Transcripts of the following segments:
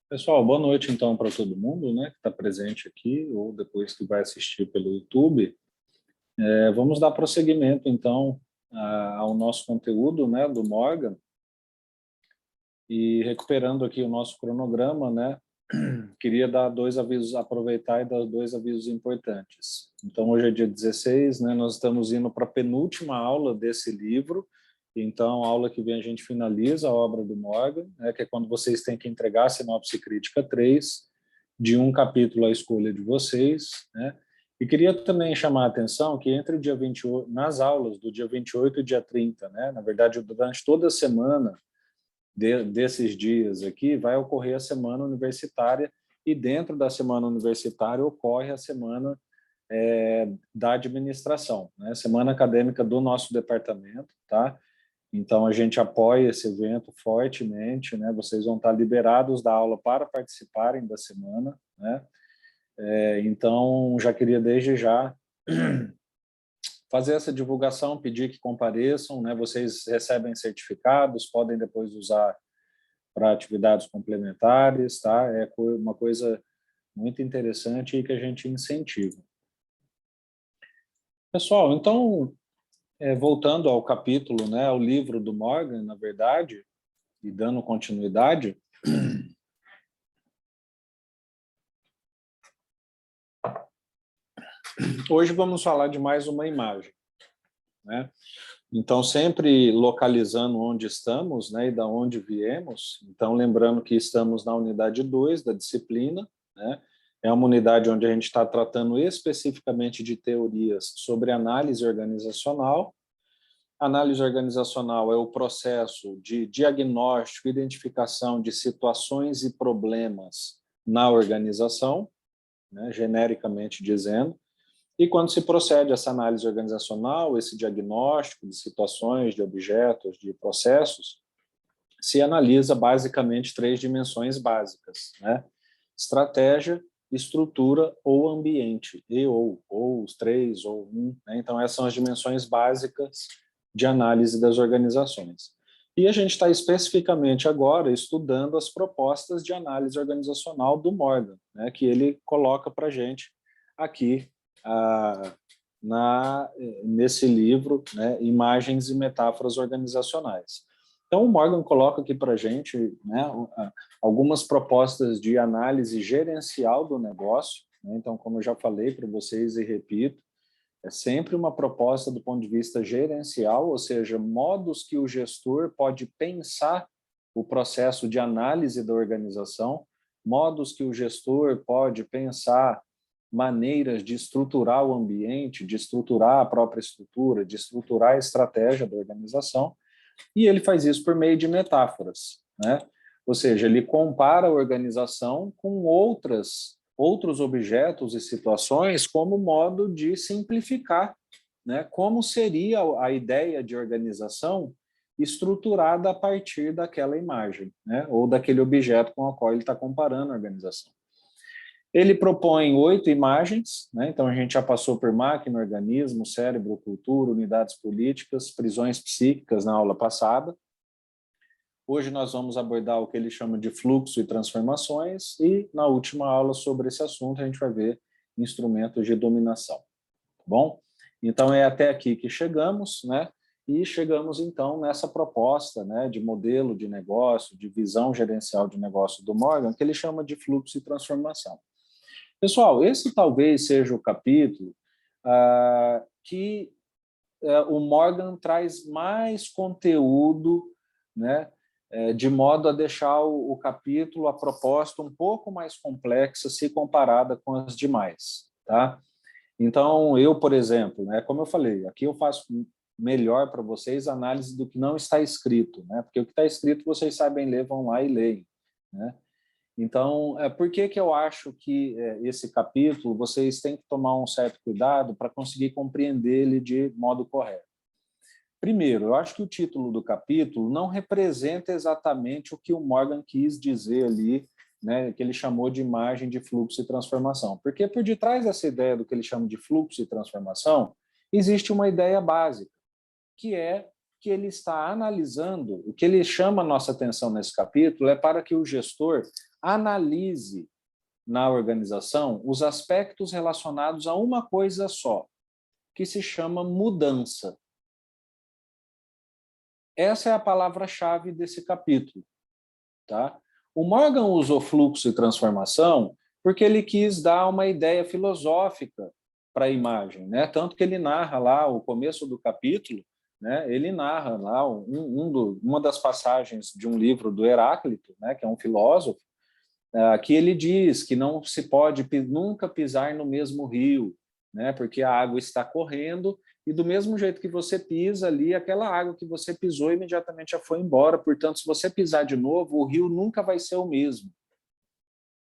Pessoal, boa noite então para todo mundo, né, que está presente aqui ou depois que vai assistir pelo YouTube. Vamos dar prosseguimento então ao nosso conteúdo, né, do Morgan, e recuperando aqui o nosso cronograma, né, queria dar dois avisos, aproveitar e dar dois avisos importantes. Então hoje é dia 16, né, nós estamos indo para a penúltima aula desse livro. Então, a aula que vem a gente finaliza a obra do Morgan, né, que é quando vocês têm que entregar a sinopse crítica 3, de um capítulo à escolha de vocês, né? E queria também chamar a atenção que entre o dia 28, nas aulas do dia 28 e dia 30, né, na verdade, durante toda a semana desses dias aqui, vai ocorrer a semana universitária, e dentro da semana universitária ocorre a semana da administração, né, semana acadêmica do nosso departamento, tá? Então, a gente apoia esse evento fortemente, né? Vocês vão estar liberados da aula para participarem da semana, né? Então, já queria desde já fazer essa divulgação, pedir que compareçam, né? Vocês recebem certificados, podem depois usar para atividades complementares, tá? É uma coisa muito interessante e que a gente incentiva. Pessoal, então, voltando ao capítulo, né? Ao livro do Morgan, na verdade, e dando continuidade, hoje vamos falar de mais uma imagem, né? Então, sempre localizando onde estamos, né, e da onde viemos. Então, lembrando que estamos na unidade 2 da disciplina, né? É uma unidade onde a gente está tratando especificamente de teorias sobre análise organizacional. Análise organizacional é o processo de diagnóstico e identificação de situações e problemas na organização, né, genericamente dizendo. E quando se procede a essa análise organizacional, esse diagnóstico de situações, de objetos, de processos, se analisa basicamente três dimensões básicas, né? Estratégia, estrutura ou ambiente, ou os três, ou um, né? Então, essas são as dimensões básicas de análise das organizações. E a gente está especificamente agora estudando as propostas de análise organizacional do Morgan, né? Que ele coloca para a gente aqui nesse livro, né, Imagens e Metáforas Organizacionais. Então, o Morgan coloca aqui para a gente, né, algumas propostas de análise gerencial do negócio, né? Então, como eu já falei para vocês e repito, é sempre uma proposta do ponto de vista gerencial, ou seja, modos que o gestor pode pensar o processo de análise da organização, modos que o gestor pode pensar maneiras de estruturar o ambiente, de estruturar a própria estrutura, de estruturar a estratégia da organização, e ele faz isso por meio de metáforas, né? Ou seja, ele compara a organização com outros objetos e situações como modo de simplificar, né? Como seria a ideia de organização estruturada a partir daquela imagem, né? Ou daquele objeto com o qual ele está comparando a organização. Ele propõe 8 imagens, né? Então a gente já passou por máquina, organismo, cérebro, cultura, unidades políticas, prisões psíquicas na aula passada. Hoje nós vamos abordar o que ele chama de fluxo e transformações, e na última aula sobre esse assunto a gente vai ver instrumentos de dominação. Tá bom? Então é até aqui que chegamos, né? E chegamos então nessa proposta, né, de modelo de negócio, de visão gerencial de negócio do Morgan, que ele chama de fluxo e transformação. Pessoal, esse talvez seja o capítulo que o Morgan traz mais conteúdo, né, de modo a deixar o capítulo, a proposta, um pouco mais complexa se comparada com as demais. Tá? Então, eu, por exemplo, né, como eu falei, aqui eu faço melhor para vocês a análise do que não está escrito, né, porque o que está escrito vocês sabem ler, vão lá e leem. Né? Então, por que eu acho que esse capítulo vocês têm que tomar um certo cuidado para conseguir compreender ele de modo correto? Primeiro, eu acho que o título do capítulo não representa exatamente o que o Morgan quis dizer ali, né, que ele chamou de imagem de fluxo e transformação. Porque por detrás dessa ideia do que ele chama de fluxo e transformação, existe uma ideia básica, que é que ele está analisando, o que ele chama a nossa atenção nesse capítulo é para que o gestor analise na organização os aspectos relacionados a uma coisa só, que se chama mudança. Essa é a palavra-chave desse capítulo. Tá? O Morgan usou fluxo e transformação porque ele quis dar uma ideia filosófica para a imagem, né? Tanto que ele narra lá o começo do capítulo, né? Ele narra lá uma das passagens de um livro do Heráclito, né? Que é um filósofo, que ele diz que não se pode nunca pisar no mesmo rio, né? Porque a água está correndo e do mesmo jeito que você pisa ali, aquela água que você pisou imediatamente já foi embora. Portanto, se você pisar de novo, o rio nunca vai ser o mesmo,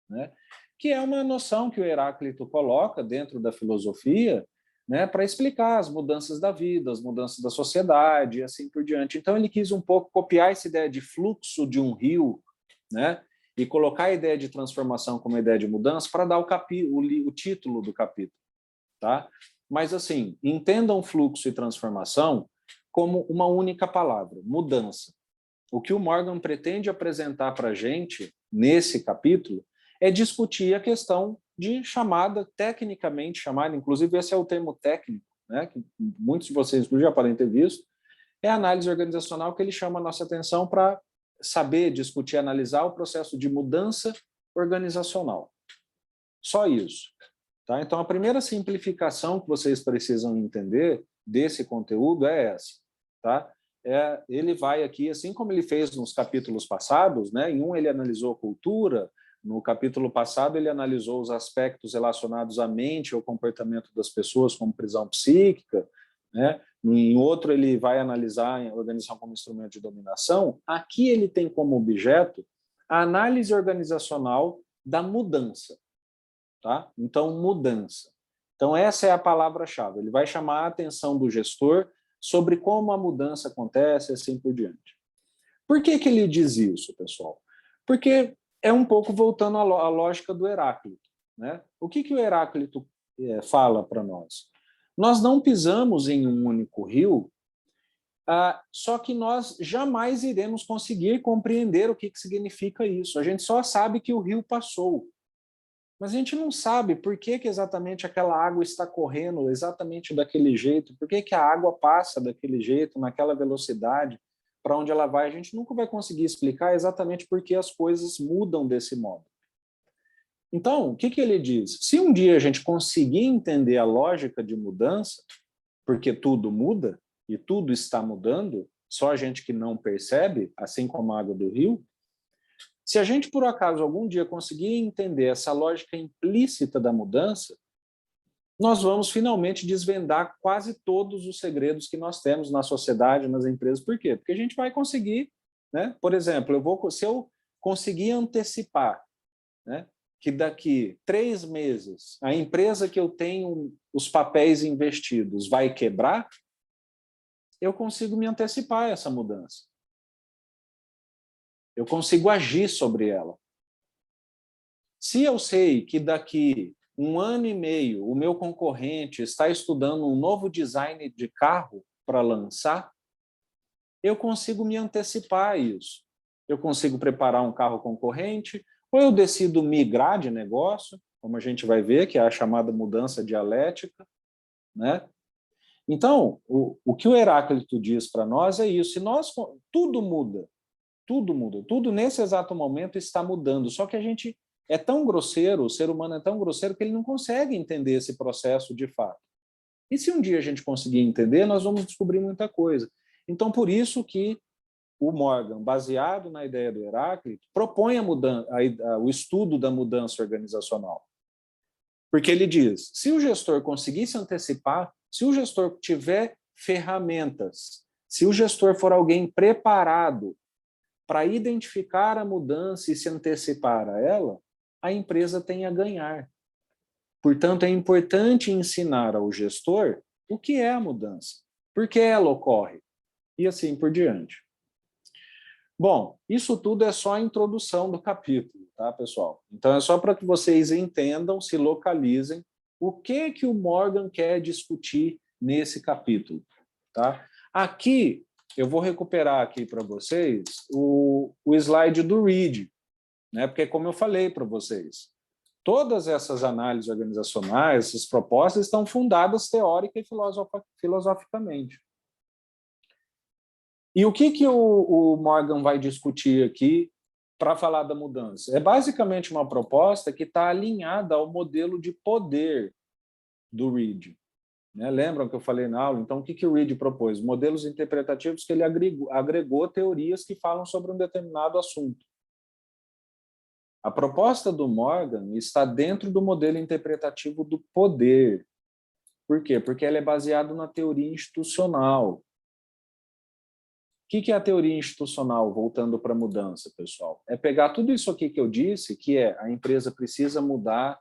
né? Que é uma noção que o Heráclito coloca dentro da filosofia, né, para explicar as mudanças da vida, as mudanças da sociedade e assim por diante. Então, ele quis um pouco copiar essa ideia de fluxo de um rio, né, e colocar a ideia de transformação como ideia de mudança para dar o título do capítulo. Tá? Mas, assim, entendam fluxo e transformação como uma única palavra, mudança. O que o Morgan pretende apresentar para a gente, nesse capítulo, é discutir a questão de chamada, tecnicamente chamada, inclusive esse é o termo técnico, né, que muitos de vocês já podem ter visto, é a análise organizacional que ele chama a nossa atenção para saber, discutir, analisar o processo de mudança organizacional. Só isso. Tá? Então, a primeira simplificação que vocês precisam entender desse conteúdo é essa. Tá? Ele vai aqui, assim como ele fez nos capítulos passados, né? Em um ele analisou cultura, no capítulo passado ele analisou os aspectos relacionados à mente ou comportamento das pessoas como prisão psíquica, né? Em outro ele vai analisar a organização como instrumento de dominação. Aqui ele tem como objeto a análise organizacional da mudança. Tá? Então, mudança. Então, essa é a palavra-chave. Ele vai chamar a atenção do gestor sobre como a mudança acontece e assim por diante. Por que que ele diz isso, pessoal? Porque é um pouco voltando à lógica do Heráclito. Né? O que que o Heráclito fala para nós? Nós não pisamos em um único rio, só que nós jamais iremos conseguir compreender o que que significa isso. A gente só sabe que o rio passou. Mas a gente não sabe por que que exatamente aquela água está correndo exatamente daquele jeito, por que que a água passa daquele jeito, naquela velocidade, para onde ela vai. A gente nunca vai conseguir explicar exatamente por que as coisas mudam desse modo. Então, o que que ele diz? Se um dia a gente conseguir entender a lógica de mudança, porque tudo muda e tudo está mudando, só a gente que não percebe, assim como a água do rio, se a gente, por acaso, algum dia conseguir entender essa lógica implícita da mudança, nós vamos finalmente desvendar quase todos os segredos que nós temos na sociedade, nas empresas. Por quê? Porque a gente vai conseguir, né? Por exemplo, se eu conseguir antecipar, né, que daqui 3 meses a empresa que eu tenho os papéis investidos vai quebrar, eu consigo me antecipar a essa mudança. Eu consigo agir sobre ela. Se eu sei que daqui 1 ano e meio o meu concorrente está estudando um novo design de carro para lançar, eu consigo me antecipar a isso. Eu consigo preparar um carro concorrente, ou eu decido migrar de negócio, como a gente vai ver, que é a chamada mudança dialética, né? Então, o que o Heráclito diz para nós é isso. Se nós, tudo muda, tudo nesse exato momento está mudando, só que a gente é tão grosseiro, o ser humano é tão grosseiro que ele não consegue entender esse processo de fato. E se um dia a gente conseguir entender, nós vamos descobrir muita coisa. Então, por isso que o Morgan, baseado na ideia do Heráclito, propõe o estudo da mudança organizacional. Porque ele diz, se o gestor conseguir se antecipar, se o gestor tiver ferramentas, se o gestor for alguém preparado para identificar a mudança e se antecipar a ela, a empresa tem a ganhar. Portanto, é importante ensinar ao gestor o que é a mudança, por que ela ocorre, e assim por diante. Bom, isso tudo é só a introdução do capítulo, tá, pessoal? Então, é só para que vocês entendam, se localizem, o que o Morgan quer discutir nesse capítulo, tá? Aqui, eu vou recuperar aqui para vocês o slide do Reed, né? Porque, como eu falei para vocês, todas essas análises organizacionais, essas propostas, estão fundadas teórica e filosoficamente. E o que o Morgan vai discutir aqui para falar da mudança? É basicamente uma proposta que está alinhada ao modelo de poder do Reed. Né? Lembram que eu falei na aula? Então, o que o Reed propôs? Modelos interpretativos que ele agregou teorias que falam sobre um determinado assunto. A proposta do Morgan está dentro do modelo interpretativo do poder. Por quê? Porque ela é baseada na teoria institucional. O que é a teoria institucional, voltando para a mudança, pessoal? É pegar tudo isso aqui que eu disse, que é a empresa precisa mudar,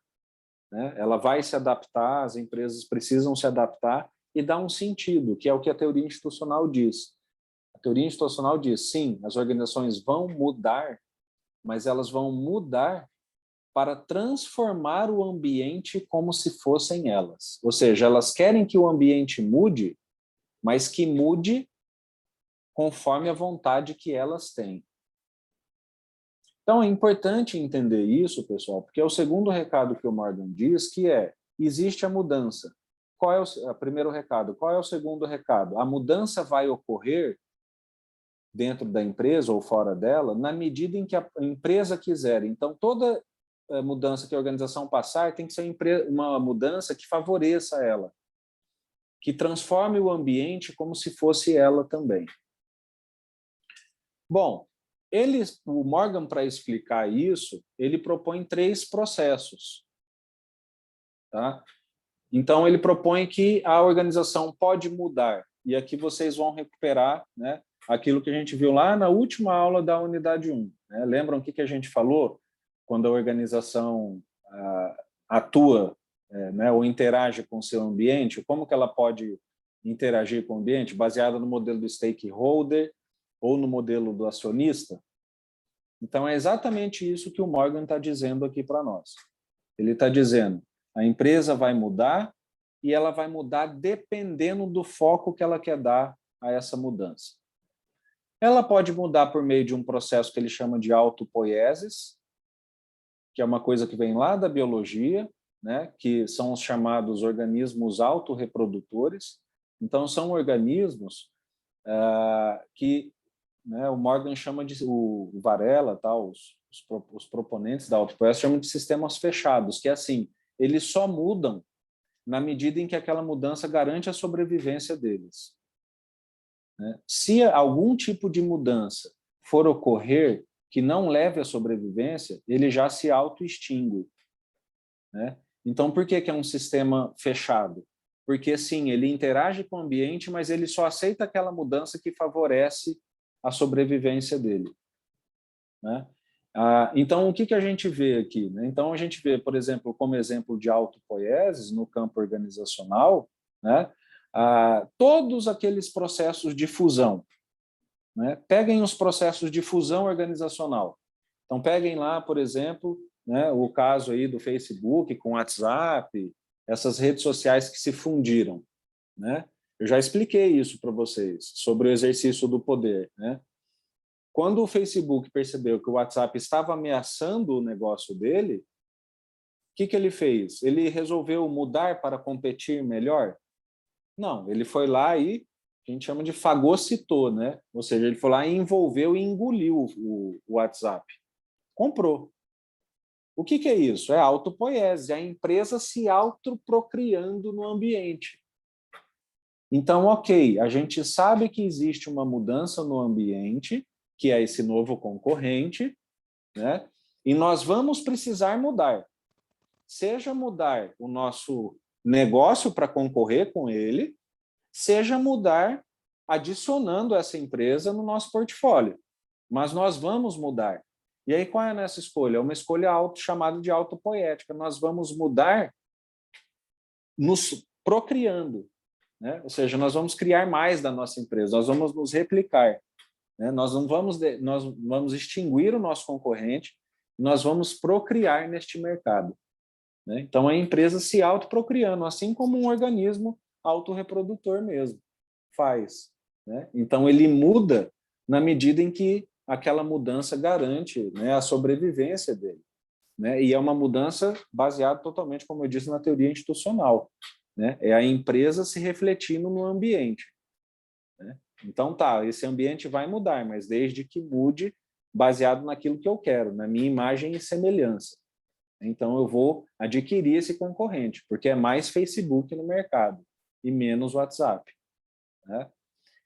né? Ela vai se adaptar, as empresas precisam se adaptar e dar um sentido, que é o que a teoria institucional diz. A teoria institucional diz, sim, as organizações vão mudar, mas elas vão mudar para transformar o ambiente como se fossem elas. Ou seja, elas querem que o ambiente mude, mas que mude conforme a vontade que elas têm. Então, é importante entender isso, pessoal, porque é o segundo recado que o Morgan diz, que é, existe a mudança. Qual é o primeiro recado? Qual é o segundo recado? A mudança vai ocorrer dentro da empresa ou fora dela, na medida em que a empresa quiser. Então, toda mudança que a organização passar tem que ser uma mudança que favoreça ela, que transforme o ambiente como se fosse ela também. Bom, o Morgan, para explicar isso, ele propõe 3 processos. Tá? Então, ele propõe que a organização pode mudar, e aqui vocês vão recuperar, né, aquilo que a gente viu lá na última aula da unidade 1. Né? Lembram o que a gente falou? Quando a organização atua, né, ou interage com o seu ambiente, como que ela pode interagir com o ambiente, baseada no modelo do stakeholder ou no modelo do acionista? Então, é exatamente isso que o Morgan está dizendo aqui para nós. Ele está dizendo, a empresa vai mudar e ela vai mudar dependendo do foco que ela quer dar a essa mudança. Ela pode mudar por meio de um processo que ele chama de autopoiesis, que é uma coisa que vem lá da biologia, né, que são os chamados organismos autorreprodutores. Então, são organismos que, né, o Morgan chama de, o Varela, tal, os proponentes da autopoiesis chamam de sistemas fechados, que é assim, eles só mudam na medida em que aquela mudança garante a sobrevivência deles. Né? Se algum tipo de mudança for ocorrer que não leve à sobrevivência, ele já se auto-extingue. Né? Então, por que é um sistema fechado? Porque, sim, ele interage com o ambiente, mas ele só aceita aquela mudança que favorece a sobrevivência dele. Né? Então, o que a gente vê aqui? Né? Então, a gente vê, por exemplo, como exemplo de autopoiesis no campo organizacional, né? Todos aqueles processos de fusão. Né? Peguem os processos de fusão organizacional. Então, peguem lá, por exemplo, né, o caso aí do Facebook com o WhatsApp, essas redes sociais que se fundiram. Né? Eu já expliquei isso para vocês, sobre o exercício do poder. Né? Quando o Facebook percebeu que o WhatsApp estava ameaçando o negócio dele, o que ele fez? Ele resolveu mudar para competir melhor? Não, ele foi lá e a gente chama de fagocitou, né? Ou seja, ele foi lá e envolveu e engoliu o WhatsApp. Comprou. O que é isso? É autopoiese, a empresa se autoprocriando no ambiente. Então, ok, a gente sabe que existe uma mudança no ambiente, que é esse novo concorrente, né? E nós vamos precisar mudar. Seja mudar o nosso negócio para concorrer com ele, seja mudar adicionando essa empresa no nosso portfólio. Mas nós vamos mudar. E aí, qual é a nossa escolha? É uma escolha chamada de autopoética. Nós vamos mudar nos procriando. Né? Ou seja, nós vamos criar mais da nossa empresa, nós vamos nos replicar. Né? Nós vamos extinguir o nosso concorrente, nós vamos procriar neste mercado. Né? Então, a empresa se autoprocriando, assim como um organismo autorreprodutor mesmo faz. Né? Então, ele muda na medida em que aquela mudança garante, né, a sobrevivência dele, né? E é uma mudança baseada totalmente, como eu disse, na teoria institucional, né? É a empresa se refletindo no ambiente, né? Então, tá, esse ambiente vai mudar, mas desde que mude baseado naquilo que eu quero, na minha imagem e semelhança. Então, eu vou adquirir esse concorrente, porque é mais Facebook no mercado e menos WhatsApp, né?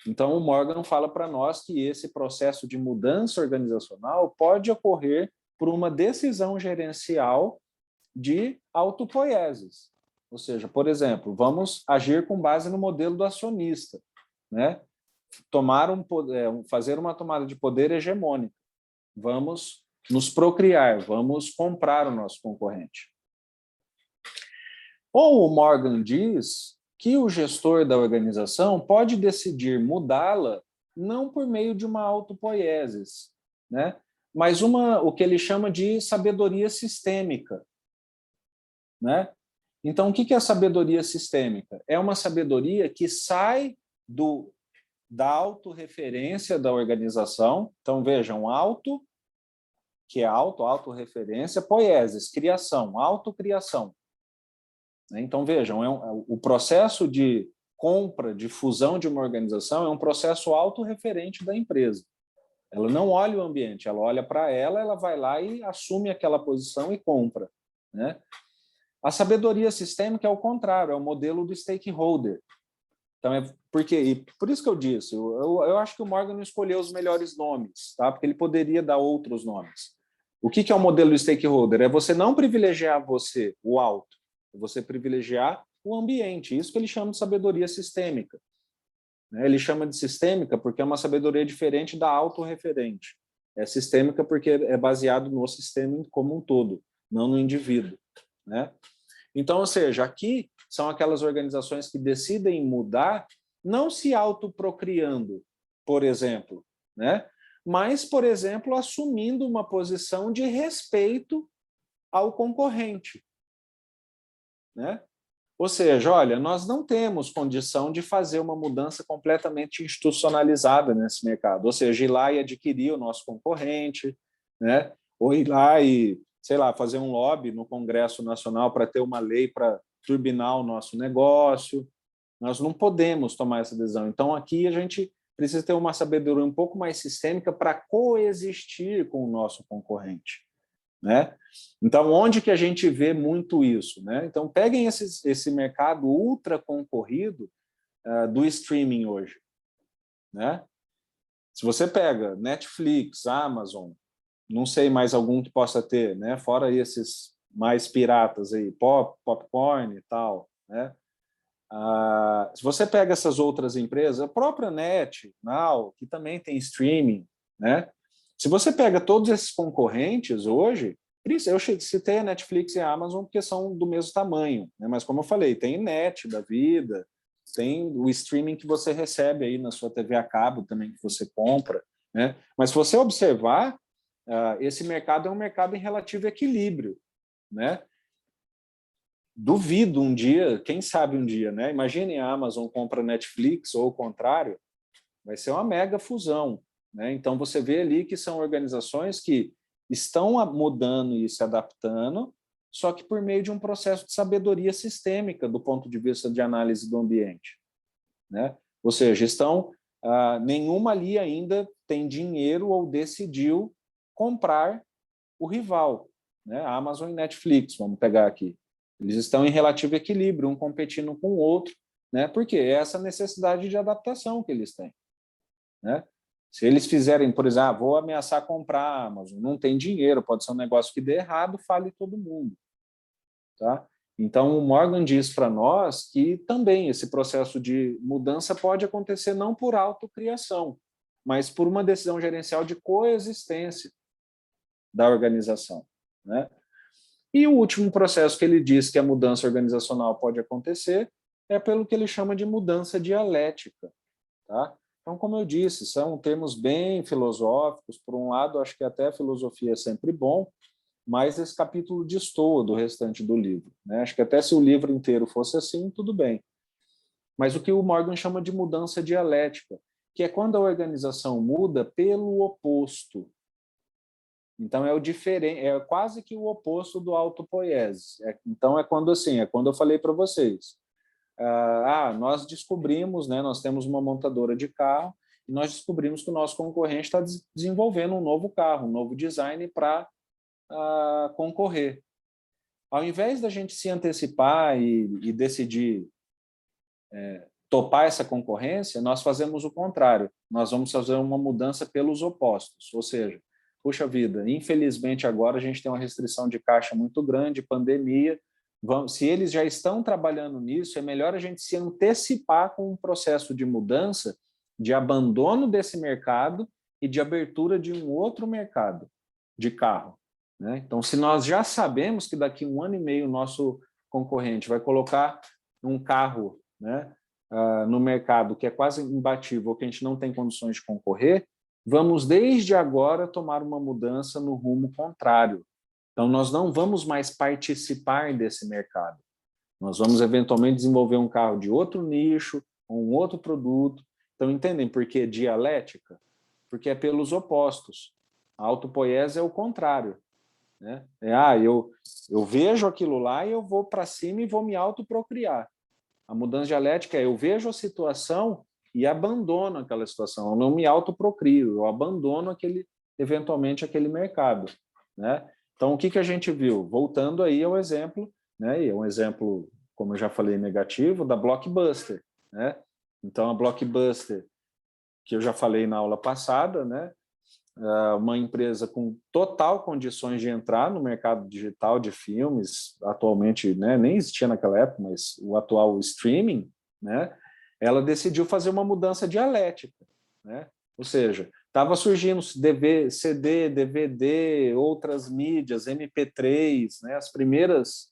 Então, o Morgan fala para nós que esse processo de mudança organizacional pode ocorrer por uma decisão gerencial de autopoieses. Ou seja, por exemplo, vamos agir com base no modelo do acionista, né? Fazer uma tomada de poder hegemônica. Vamos nos procriar, vamos comprar o nosso concorrente. Ou o Morgan diz que o gestor da organização pode decidir mudá-la não por meio de uma autopoiesis, né? Mas o que ele chama de sabedoria sistêmica, né? Então, o que é a sabedoria sistêmica? É uma sabedoria que sai da autorreferência da organização. Então, vejam, auto, que é autorreferência, poiesis, criação, autocriação. Então, vejam, o processo de compra, de fusão de uma organização é um processo autorreferente da empresa. Ela não olha o ambiente, ela olha para ela vai lá e assume aquela posição e compra, né? A sabedoria sistêmica é o contrário, é o modelo do stakeholder. Então, por isso que eu disse, eu acho que o Morgan não escolheu os melhores nomes, tá? Porque ele poderia dar outros nomes. O que é o modelo do stakeholder? É você não privilegiar o alto, é você privilegiar o ambiente. Isso que ele chama de sabedoria sistêmica. Ele chama de sistêmica porque é uma sabedoria diferente da autorreferente. É sistêmica porque é baseado no sistema como um todo, não no indivíduo, né? Então, ou seja, aqui são aquelas organizações que decidem mudar, não se autoprocriando, por exemplo, né? Mas, por exemplo, assumindo uma posição de respeito ao concorrente, né? Ou seja, olha, nós não temos condição de fazer uma mudança completamente institucionalizada nesse mercado, ou seja, ir lá e adquirir o nosso concorrente, né? Ou ir lá e, sei lá, fazer um lobby no Congresso Nacional para ter uma lei para turbinar o nosso negócio. Nós não podemos tomar essa decisão. Então, aqui a gente precisa ter uma sabedoria um pouco mais sistêmica para coexistir com o nosso concorrente, né? Então, onde que a gente vê muito isso, né? Então, peguem esse mercado ultra concorrido do streaming hoje, né? Se você pega Netflix, Amazon, não sei mais algum que possa ter, né? Fora esses mais piratas aí, Popcorn e tal, né? Se você pega essas outras empresas, a própria NetNow, que também tem streaming, né? Se você pega todos esses concorrentes hoje, eu citei a Netflix e a Amazon porque são do mesmo tamanho, né? Mas como eu falei, tem Net da vida, tem o streaming que você recebe aí na sua TV a cabo também que você compra, né? Mas se você observar, esse mercado é um mercado em relativo equilíbrio, né? Duvido um dia, quem sabe um dia, né? Imagine a Amazon compra Netflix ou o contrário, vai ser uma mega fusão, né? Então você vê ali que são organizações que estão mudando e se adaptando, só que por meio de um processo de sabedoria sistêmica do ponto de vista de análise do ambiente, né? Ou seja, nenhuma ali ainda tem dinheiro ou decidiu comprar o rival, né? A Amazon e Netflix, vamos pegar aqui. Eles estão em relativo equilíbrio, um competindo com o outro, né? Porque é essa necessidade de adaptação que eles têm, né? Se eles fizerem, por exemplo, vou ameaçar comprar a Amazon, não tem dinheiro, pode ser um negócio que dê errado, fale todo mundo, tá? Então, o Morgan diz para nós que também esse processo de mudança pode acontecer não por autocriação, mas por uma decisão gerencial de coexistência da organização, né? E o último processo que ele diz que a mudança organizacional pode acontecer é pelo que ele chama de mudança dialética, tá? Então, como eu disse, são termos bem filosóficos. Por um lado, acho que até a filosofia é sempre bom, mas esse capítulo destoa do restante do livro, né? Acho que até se o livro inteiro fosse assim, tudo bem. Mas o que o Morgan chama de mudança dialética que é quando a organização muda pelo oposto. Então, é quase que o oposto do autopoiese. Então, é quando assim, é quando eu falei para vocês, nós descobrimos, né, nós temos uma montadora de carro, e nós descobrimos que o nosso concorrente está desenvolvendo um novo carro, um novo design para concorrer. Ao invés da gente se antecipar e decidir topar essa concorrência, nós fazemos o contrário. Nós vamos fazer uma mudança pelos opostos, ou seja, puxa vida, infelizmente agora a gente tem uma restrição de caixa muito grande, pandemia, se eles já estão trabalhando nisso, é melhor a gente se antecipar com um processo de mudança, de abandono desse mercado e de abertura de um outro mercado de carro, né? Então, se nós já sabemos que daqui a 1 ano e meio o nosso concorrente vai colocar um carro, né, no mercado que é quase imbatível, que a gente não tem condições de concorrer, vamos desde agora tomar uma mudança no rumo contrário. Então, nós não vamos mais participar desse mercado. Nós vamos eventualmente desenvolver um carro de outro nicho, um outro produto. Então, entendem por que dialética? Porque é pelos opostos. A autopoiese é o contrário, né? Eu vejo aquilo lá e eu vou para cima e vou me autoprocriar. A mudança dialética é eu vejo a situação e abandono aquela situação. Eu não me autoprocrio, eu abandono eventualmente aquele mercado, né? Então, o que a gente viu? Voltando aí ao exemplo, né? E é um exemplo, como eu já falei, negativo, da Blockbuster, né? Então, a Blockbuster, que eu já falei na aula passada, né? Uma empresa com total condições de entrar no mercado digital de filmes, atualmente, né, nem existia naquela época, mas o atual streaming, né, ela decidiu fazer uma mudança dialética, né? Ou seja, estava surgindo CD, DVD, outras mídias, MP3, né, as primeiras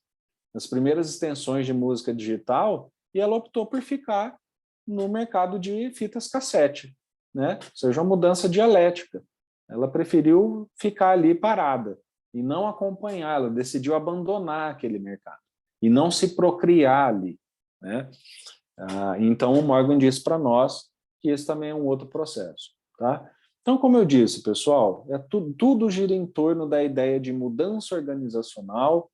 extensões de música digital, e ela optou por ficar no mercado de fitas cassete, né? Ou seja, uma mudança dialética. Ela preferiu ficar ali parada e não acompanhar, ela decidiu abandonar aquele mercado e não se procriar ali, né? Então, o Morgan disse para nós que esse também é um outro processo, tá? Então, como eu disse, pessoal, tudo gira em torno da ideia de mudança organizacional.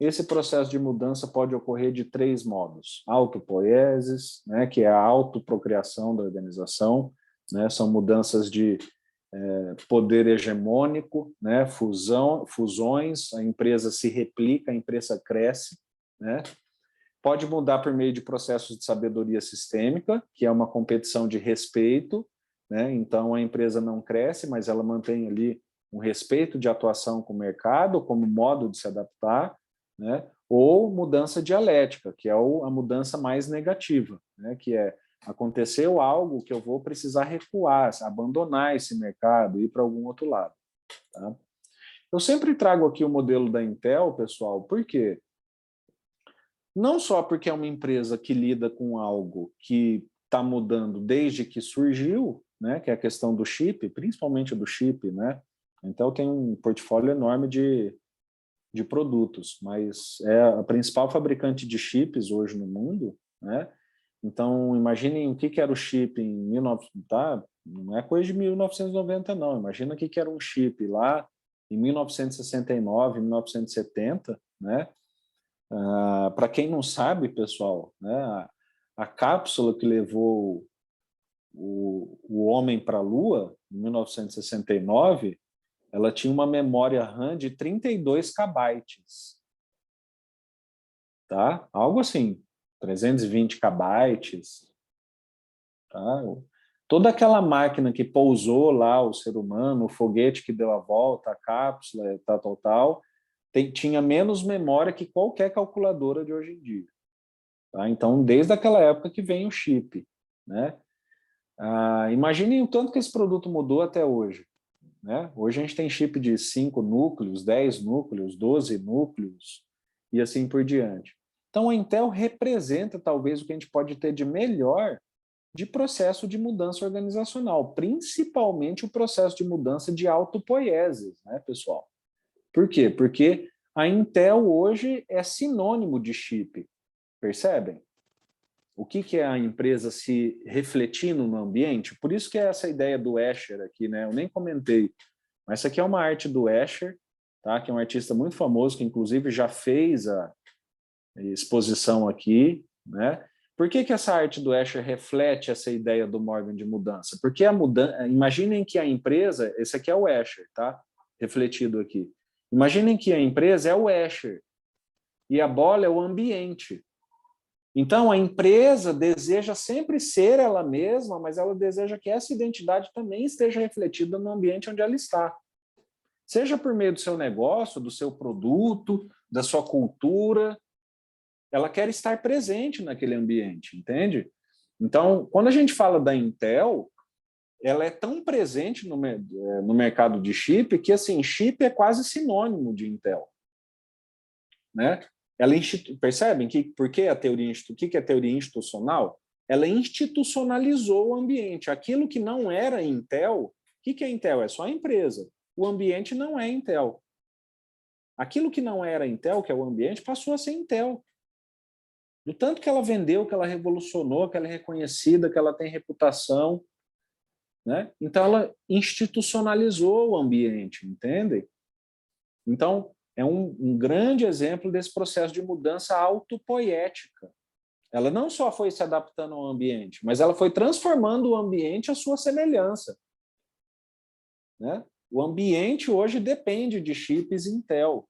Esse processo de mudança pode ocorrer de 3 modos. Autopoieses, né, que é a autoprocriação da organização, né, são mudanças de poder hegemônico, né, fusões, a empresa se replica, a empresa cresce, né? Pode mudar por meio de processos de sabedoria sistêmica, que é uma competição de respeito, né? Então a empresa não cresce, mas ela mantém ali um respeito de atuação com o mercado, como modo de se adaptar, né? Ou mudança dialética, que é a mudança mais negativa, né? Que é aconteceu algo que eu vou precisar recuar, abandonar esse mercado, ir para algum outro lado, tá? Eu sempre trago aqui o modelo da Intel, pessoal, por quê? Não só porque é uma empresa que lida com algo que está mudando desde que surgiu, né, que é a questão do chip, principalmente do chip, né? A Intel tem um portfólio enorme de produtos, mas é a principal fabricante de chips hoje no mundo, né? Então, imaginem o que era o chip em 19... Tá? Não é coisa de 1990, não. Imagina o que era um chip lá em 1969, 1970, né? Para quem não sabe, pessoal, né, a cápsula que levou o homem para a Lua, em 1969, ela tinha uma memória RAM de 32 kbytes. Tá? Algo assim, 320 kbytes. Tá? Toda aquela máquina que pousou lá, o ser humano, o foguete que deu a volta, a cápsula, tal, tinha menos memória que qualquer calculadora de hoje em dia. Tá? Então, desde aquela época que vem o chip, né? Imaginem o tanto que esse produto mudou até hoje, né? Hoje a gente tem chip de 5 núcleos, 10 núcleos, 12 núcleos e assim por diante. Então, a Intel representa talvez o que a gente pode ter de melhor de processo de mudança organizacional, principalmente o processo de mudança de autopoieses, né, pessoal? Por quê? Porque a Intel hoje é sinônimo de chip, percebem? O que é a empresa se refletindo no ambiente? Por isso que é essa ideia do Escher aqui, né? Eu nem comentei, mas essa aqui é uma arte do Escher, tá? Que é um artista muito famoso, que inclusive já fez a exposição aqui, né? Por que essa arte do Escher reflete essa ideia do Morgan de mudança? Porque a mudança, imaginem que a empresa, esse aqui é o Escher, tá? Refletido aqui. Imaginem que a empresa é o Escher e a bola é o ambiente. Então, a empresa deseja sempre ser ela mesma, mas ela deseja que essa identidade também esteja refletida no ambiente onde ela está. Seja por meio do seu negócio, do seu produto, da sua cultura, ela quer estar presente naquele ambiente, entende? Então, quando a gente fala da Intel, ela é tão presente no mercado de chip que, assim, chip é quase sinônimo de Intel, né? Ela percebem que por que a teoria o que é a teoria institucional? Ela institucionalizou o ambiente. Aquilo que não era Intel, o que é Intel? É só a empresa. O ambiente não é Intel. Aquilo que não era Intel, que é o ambiente, passou a ser Intel. Do tanto que ela vendeu, que ela revolucionou, que ela é reconhecida, que ela tem reputação, né? Então ela institucionalizou o ambiente, entendem? Então é um grande exemplo desse processo de mudança autopoética. Ela não só foi se adaptando ao ambiente, mas ela foi transformando o ambiente à sua semelhança, né? O ambiente hoje depende de chips Intel,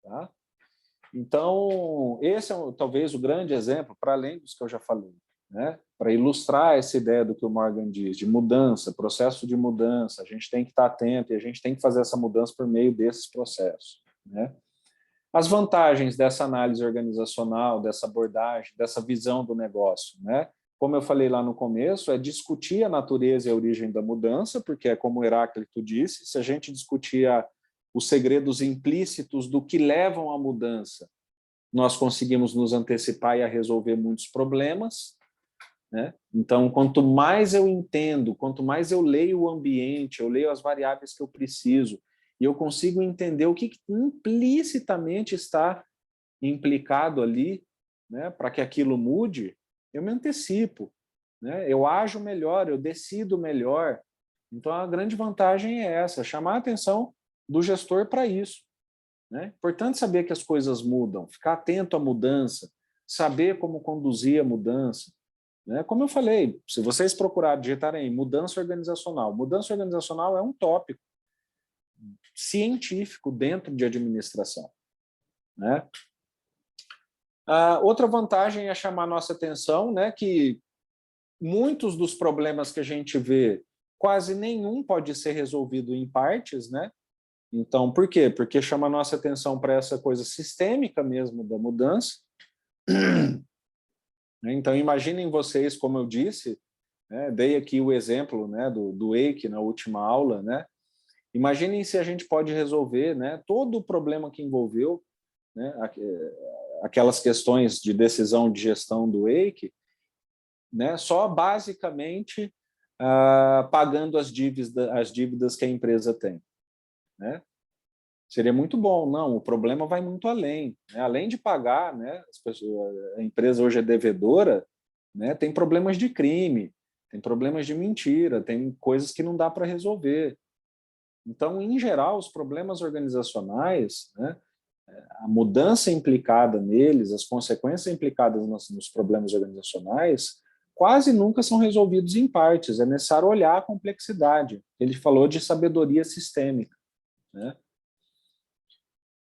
tá? Então, esse é talvez o grande exemplo, para além dos que eu já falei, né? Para ilustrar essa ideia do que o Morgan diz, de mudança, processo de mudança, a gente tem que estar atento e a gente tem que fazer essa mudança por meio desses processos, né? As vantagens dessa análise organizacional, dessa abordagem, dessa visão do negócio, né? Como eu falei lá no começo, é discutir a natureza e a origem da mudança, porque é como o Heráclito disse, se a gente discutir os segredos implícitos do que levam à mudança, nós conseguimos nos antecipar e a resolver muitos problemas, né? Então, quanto mais eu entendo, quanto mais eu leio o ambiente, eu leio as variáveis que eu preciso, e eu consigo entender o que implicitamente está implicado ali, né, para que aquilo mude, eu me antecipo, né? Eu ajo melhor, eu decido melhor. Então, a grande vantagem é essa, chamar a atenção do gestor para isso, né? Importante saber que as coisas mudam, ficar atento à mudança, saber como conduzir a mudança, né? Como eu falei, se vocês procurarem, digitarem mudança organizacional é um tópico científico dentro de administração, né? Outra vantagem é chamar nossa atenção, né, que muitos dos problemas que a gente vê, quase nenhum pode ser resolvido em partes, né? Então, por quê? Porque chama a nossa atenção para essa coisa sistêmica mesmo da mudança. Então, imaginem vocês, como eu disse, né, dei aqui o exemplo, né, do Wake na última aula, né? Imaginem se a gente pode resolver, né, todo o problema que envolveu, né, aquelas questões de decisão de gestão do Wake, né, só basicamente pagando as dívidas que a empresa tem, né? Seria muito bom. Não, o problema vai muito além, né? Além de pagar, né, a empresa hoje é devedora, né, tem problemas de crime, tem problemas de mentira, tem coisas que não dá para resolver. Então, em geral, os problemas organizacionais, né, a mudança implicada neles, as consequências implicadas nos problemas organizacionais, quase nunca são resolvidos em partes. É necessário olhar a complexidade. Ele falou de sabedoria sistêmica, né?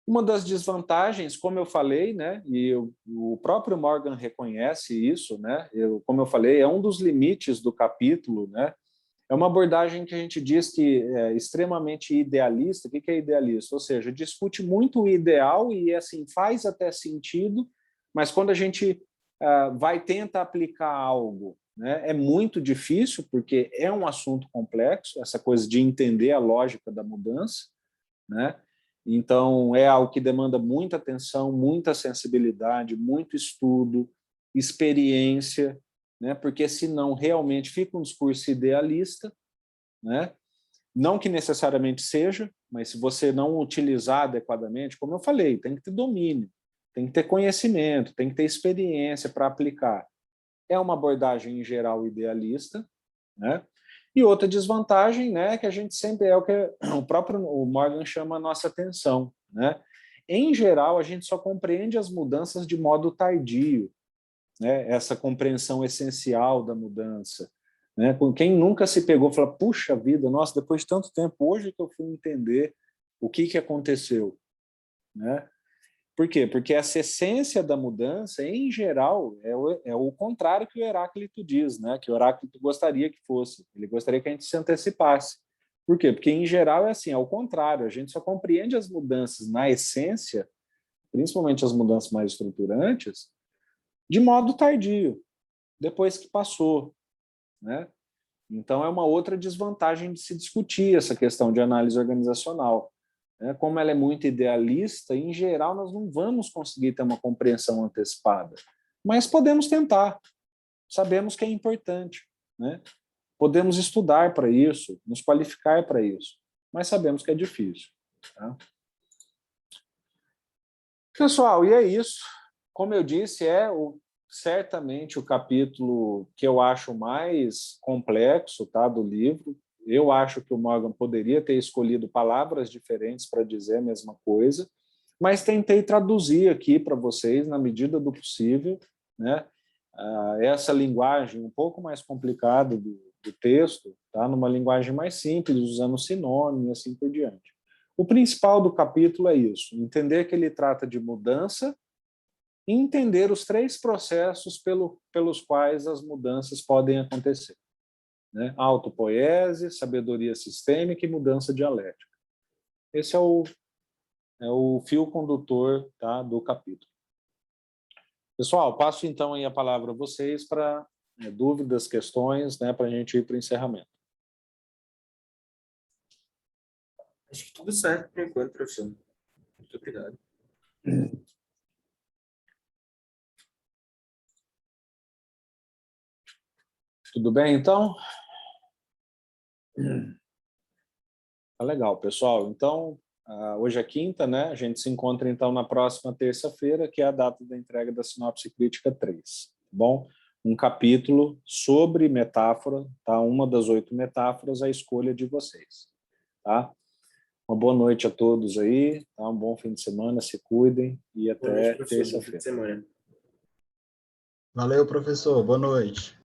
Uma das desvantagens, como eu falei, né, e o próprio Morgan reconhece isso, né, como eu falei, é um dos limites do capítulo, né, é uma abordagem que a gente diz que é extremamente idealista. O que é idealista? Ou seja, discute muito o ideal e assim faz até sentido, mas quando a gente vai tentar aplicar algo, né, é muito difícil, porque é um assunto complexo, essa coisa de entender a lógica da mudança, né? Então, é algo que demanda muita atenção, muita sensibilidade, muito estudo, experiência, né? Porque senão realmente fica um discurso idealista, né? Não que necessariamente seja, mas se você não utilizar adequadamente, como eu falei, tem que ter domínio. tem que ter conhecimento, tem que ter experiência para aplicar. É uma abordagem, em geral, idealista, né? E outra desvantagem, né, que a gente sempre é o que o próprio Morgan chama a nossa atenção, né? Em geral, a gente só compreende as mudanças de modo tardio, né? Essa compreensão essencial da mudança, né? Quem nunca se pegou e falou, puxa vida, nossa, depois de tanto tempo, hoje que eu fui entender o que aconteceu, né? Por quê? Porque essa essência da mudança, em geral, é o contrário que o Heráclito diz, né? Que o Heráclito gostaria que fosse. Ele gostaria que a gente se antecipasse. Por quê? Porque, em geral, é assim, é o contrário. A gente só compreende as mudanças na essência, principalmente as mudanças mais estruturantes, de modo tardio, depois que passou, né? Então, é uma outra desvantagem de se discutir essa questão de análise organizacional. Como ela é muito idealista, em geral, nós não vamos conseguir ter uma compreensão antecipada. Mas podemos tentar. Sabemos que é importante, né? Podemos estudar para isso, nos qualificar para isso, mas sabemos que é difícil. Tá? Pessoal, e é isso. Como eu disse, certamente o capítulo que eu acho mais complexo, tá, do livro. Eu acho que o Morgan poderia ter escolhido palavras diferentes para dizer a mesma coisa, mas tentei traduzir aqui para vocês, na medida do possível, né, essa linguagem um pouco mais complicada do texto, tá, numa linguagem mais simples, usando sinônimo e assim por diante. O principal do capítulo é isso, entender que ele trata de mudança e entender os 3 processos pelos quais as mudanças podem acontecer. Né? Autopoiese, sabedoria sistêmica e mudança dialética. Esse é o fio condutor, tá, do capítulo. Pessoal, passo então aí a palavra a vocês para dúvidas, questões, né, para a gente ir para o encerramento. Acho que tudo certo por enquanto, professor. Muito obrigado. Tudo bem, então? Tá legal, pessoal. Então, hoje é quinta, né? A gente se encontra, então, na próxima terça-feira, que é a data da entrega da Sinopse Crítica 3. Tá bom? Um capítulo sobre metáfora, tá? Uma das 8 metáforas, a escolha de vocês. Tá? Uma boa noite a todos aí, tá? Um bom fim de semana, se cuidem e até terça-feira. Boa fim de semana. Valeu, professor. Boa noite.